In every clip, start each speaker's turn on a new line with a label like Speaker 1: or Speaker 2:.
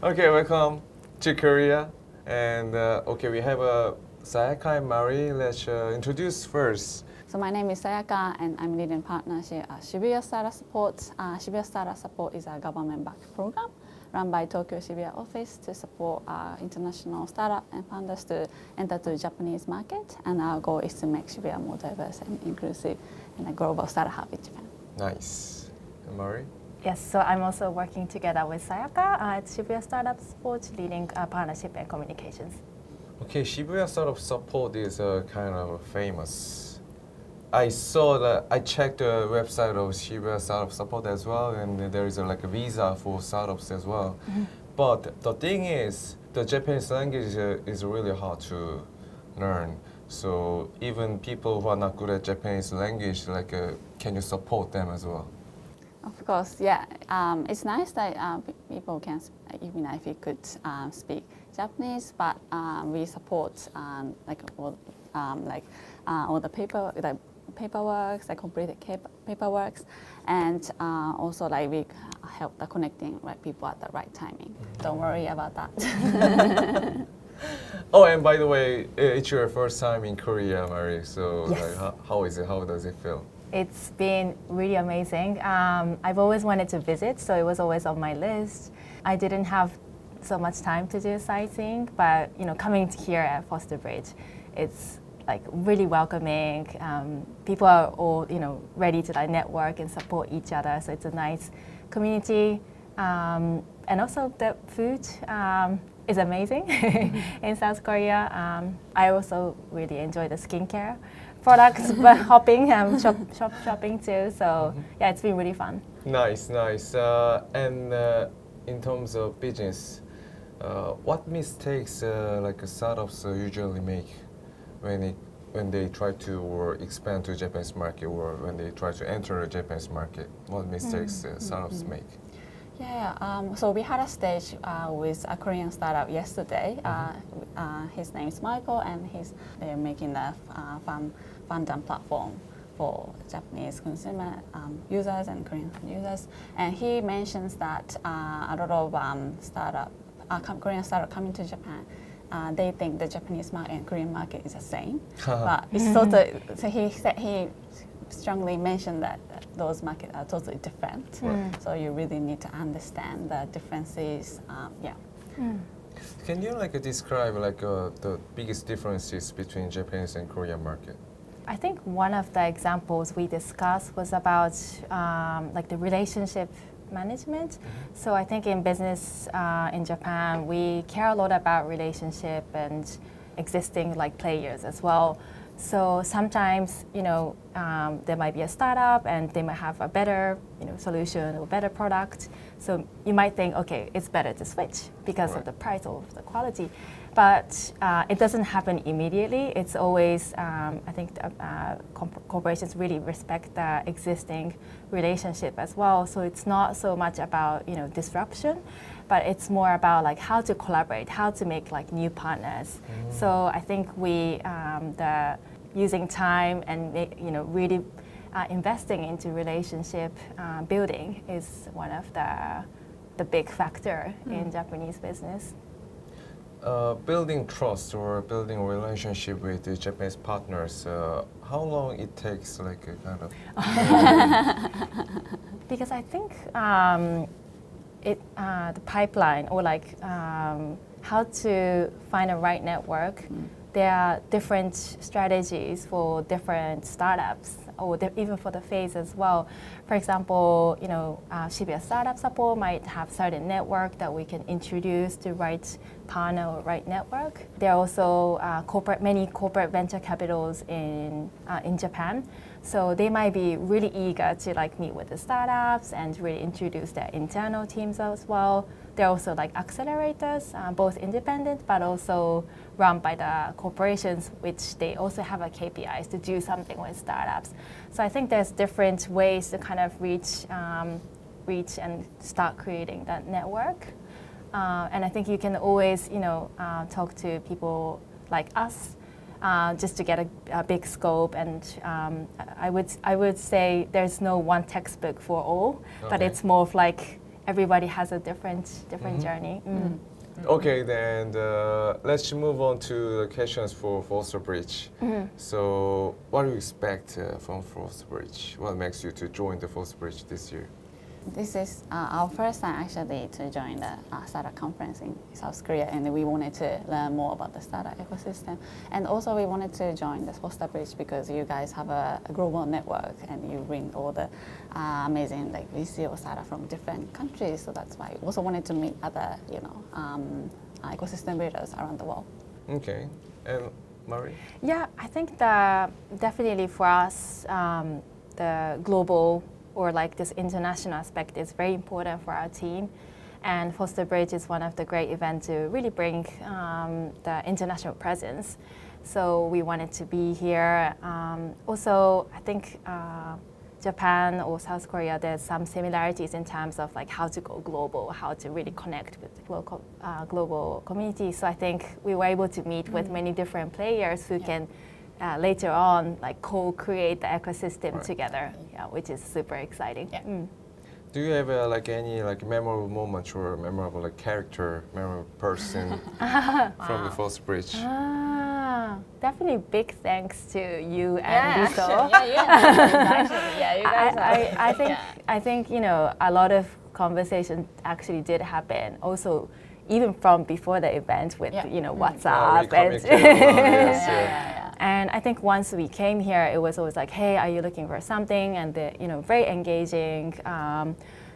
Speaker 1: Okay, welcome to Korea. And okay, we have Sayaka and Mari. Let's introduce first.
Speaker 2: So my name is Sayaka and I'm leading partnership at Shibuya Startup Support. Shibuya Startup Support is a government-backed program run by Tokyo Shibuya office to support international startup and founders to enter the Japanese market. And our goal is to make Shibuya more diverse and inclusive and a global startup hub in Japan.
Speaker 1: Nice. And Mari?
Speaker 3: Yes, so I'm also working together with Sayaka at Shibuya Startup Support, leading partnership and communications.
Speaker 1: Okay, Shibuya Startup Support is kind of famous. I saw that I checked the website of Shibuya Startup Support as well, and there is like a visa for startups as well. Mm-hmm. But the thing is, the Japanese language is really hard to learn. So even people who are not good at Japanese language, like, can you support them as well?
Speaker 2: Of course, yeah. It's nice that people can, even if you could speak Japanese, but we support all the paperwork, like completed paperwork, and also like we help the connecting right people at the right timing. Don't worry about that.
Speaker 1: Oh, and by the way, it's your first time in Korea, Mari. So
Speaker 3: yes.
Speaker 1: Like, how is it? How does it feel?
Speaker 3: It's been really amazing. I've always wanted to visit, so it was always on my list. I didn't have so much time to do sightseeing, but coming here at Fosterbridge, it's like really welcoming. People are all ready to like network and support each other, so it's a nice community. And also the food is amazing in South Korea. I also really enjoy the skincare products, but shopping too. So yeah, it's been really fun.
Speaker 1: Nice. And in terms of business, what mistakes like startups usually make when they try to expand to Japanese market or when they try to enter the Japanese market? What mistakes startups make?
Speaker 2: Yeah, so we had a stage with a Korean startup yesterday. His name is Michael, and they're making a fandom platform for Japanese consumer users and Korean users. And he mentions that a lot of Korean startup coming to Japan, they think the Japanese market and Korean market is the same. But it's totally, so he strongly mentioned that those markets are totally different. So you really need to understand the differences.
Speaker 1: Can you describe the biggest differences between Japanese and Korean market?
Speaker 3: I think one of the examples we discussed was about the relationship management. So I think in business in Japan, we care a lot about relationship and existing players as well. So sometimes, there might be a startup and they might have a better, solution or better product. So you might think, okay, it's better to switch because of the price or the quality. But it doesn't happen immediately. It's always, I think corporations really respect the existing relationship as well. So it's not so much about, disruption, but it's more about how to collaborate, how to make new partners. So I think we, using time and really investing into relationship building is one of the big factor in Japanese business.
Speaker 1: Building trust or building a relationship with the Japanese partners, how long it takes,
Speaker 3: Because I think the pipeline or how to find a right network. There are different strategies for different startups, or even for the phase as well. For example, Shibuya Startup Support might have certain network that we can introduce to right partner or right network. There are also many corporate venture capitals in Japan. So they might be really eager to meet with the startups and really introduce their internal teams as well. There are also accelerators, both independent but also run by the corporations, which they also have a KPIs to do something with startups. So I think there's different ways to kind of reach and start creating that network. And I think you can always, talk to people like us just to get a big scope. And I would say there's no one textbook for all, but it's more of everybody has a different journey.
Speaker 1: Okay, then let's move on to the questions for Fosterbridge. So, what do you expect from Fosterbridge? What makes you to join the Fosterbridge this year?
Speaker 2: This is our first time actually to join the startup conference in South Korea, and we wanted to learn more about the startup ecosystem. And also we wanted to join the Fosterbridge because you guys have a global network and you bring all the amazing like VC or startup from different countries. So that's why we also wanted to meet other ecosystem builders around the world.
Speaker 1: Okay, and Marie?
Speaker 3: Yeah, I think that definitely for us, the global or like this international aspect is very important for our team. And Fosterbridge is one of the great events to really bring the international presence. So we wanted to be here. Also, I think Japan or South Korea, there's some similarities in terms of like how to go global, how to really connect with local global communities. So I think we were able to meet with many different players who can later on like co-create the ecosystem together, which is super exciting.
Speaker 1: Do you have like any like memorable moment or memorable like character, memorable person from the Fosterbridge?
Speaker 3: Definitely big thanks to you and Lisa.
Speaker 2: You guys
Speaker 3: I think you know a lot of conversation actually did happen. Also, even from before the event with WhatsApp and I think once we came here, it was always like, hey, are you looking for something? And very engaging.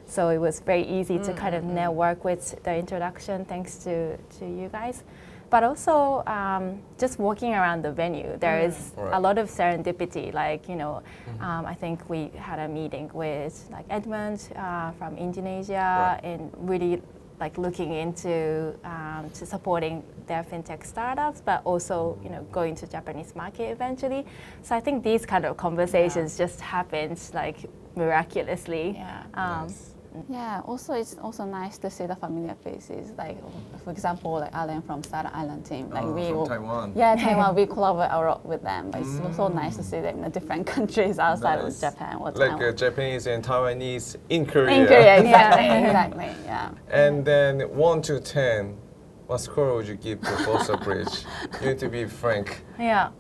Speaker 3: So it was very easy to kind of network with the introduction, thanks to you guys. But also, just walking around the venue, there is a lot of serendipity. Like, I think we had a meeting with like Edmund from Indonesia and really like looking into to supporting their fintech startups, but also going to Japanese market eventually. So I think these kind of conversations just happened like miraculously.
Speaker 2: Yeah, also it's also nice to see the familiar faces. Like, for example, like Alan from Startup Island team. Like
Speaker 1: from Taiwan.
Speaker 2: Yeah, Taiwan. We collaborate a lot with them. But it's also nice to see them in different countries outside of Japan or Taiwan.
Speaker 1: Like Japanese and Taiwanese in Korea.
Speaker 2: In Korea, exactly. Yeah.
Speaker 1: And then 1 to 10, what score would you give to Fosterbridge? You need to be frank.
Speaker 3: Yeah.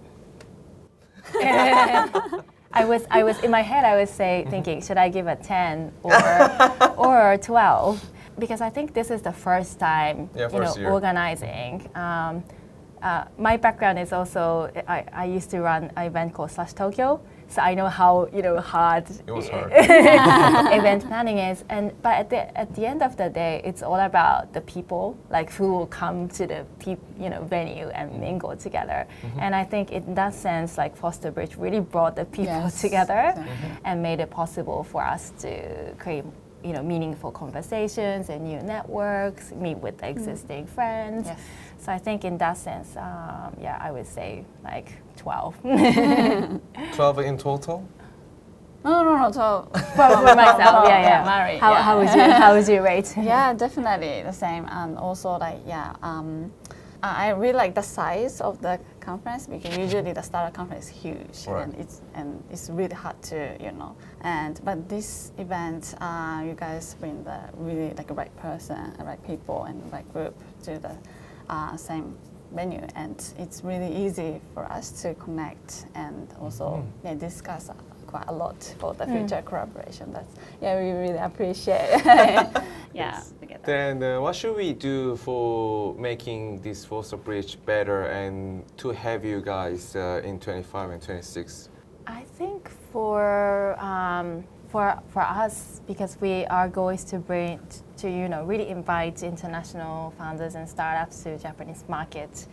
Speaker 3: I was in my head. I was thinking, should I give a 10 or 12? Because I think this is the first time organizing. My background is also I used to run an event called Slash Tokyo, so I know how hard event planning is. But at the end of the day, it's all about the people, like who will come to the venue and mingle together. And I think in that sense, like Fosterbridge really brought the people together and made it possible for us to create meaningful conversations and new networks, meet with the existing friends. So I think in that sense, I would say like 12.
Speaker 1: 12 in total?
Speaker 2: No. So
Speaker 3: for myself,
Speaker 2: Mary.
Speaker 3: How would you rate?
Speaker 2: Yeah, definitely the same. And also like I really like the size of the conference because usually the startup conference is huge and it's really hard to but this event you guys bring the really like the right person, the right people and the right group to the same venue, and it's really easy for us to connect and also discuss quite a lot for the future collaboration. We really appreciate.
Speaker 1: Then what should we do for making this Fosterbridge better and to have you guys in 25 and 26?
Speaker 3: I think for us, because our goal is to bring to really invite international founders and startups to Japanese market,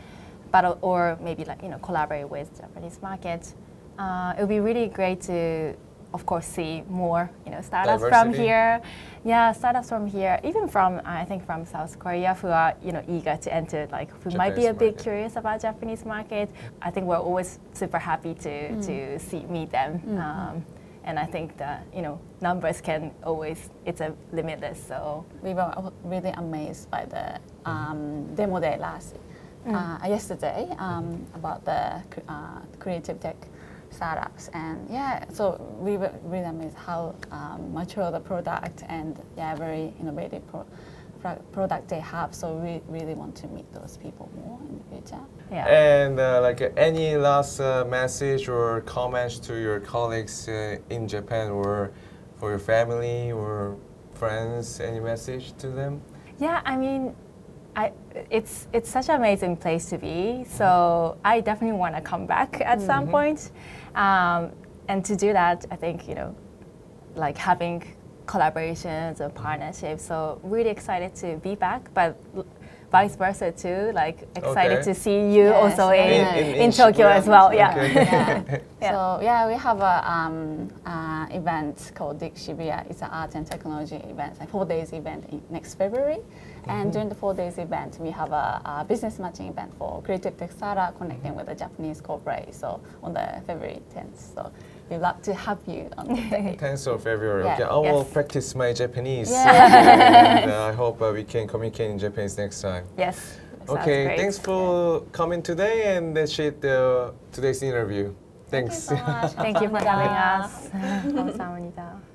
Speaker 3: or maybe like collaborate with Japanese market. It would be really great to, of course, see more startups from here. Yeah, startups from here, even from I think from South Korea, who are eager to enter, like who
Speaker 1: Japanese
Speaker 3: might be a bit
Speaker 1: market.
Speaker 3: curious about Japanese market. I think we're always super happy to meet them. And I think the numbers can always, it's a limitless. So
Speaker 2: we were really amazed by the demo day yesterday about the creative tech. startups, and yeah, so we were really amazed how mature the product and yeah, very innovative product they have. So we really want to meet those people more in the future.
Speaker 3: Yeah.
Speaker 1: And like any last message or comments to your colleagues in Japan or for your family or friends, any message to them?
Speaker 3: Yeah, I mean, it's such an amazing place to be. So I definitely want to come back at some point. And to do that, I think, like having collaborations and partnerships. So really excited to be back, but vice versa too. Like excited to see you also in Tokyo
Speaker 1: Shibuya?
Speaker 3: as well. Yeah.
Speaker 1: Okay.
Speaker 2: Yeah. So yeah, we have a event called Dig Shibuya. It's an art and technology event, a 4 days event next February. And during the 4 days event, we have a business matching event for creative tech startup connecting with a Japanese corporate. So on the February 10th. So we'd love to have you on the day.
Speaker 1: 10th of February.
Speaker 2: Yeah.
Speaker 1: Okay, I will
Speaker 3: Yes.
Speaker 1: practice my Japanese.
Speaker 2: Yeah.
Speaker 1: And I hope we can communicate in Japanese next time.
Speaker 3: Yes. Sounds
Speaker 1: Okay,
Speaker 3: great.
Speaker 1: thanks for coming today, and that's it. Today's interview. Thanks.
Speaker 2: Thank you so much.
Speaker 3: Thank you for having
Speaker 2: 감사합니다.
Speaker 3: us. 감사합니다.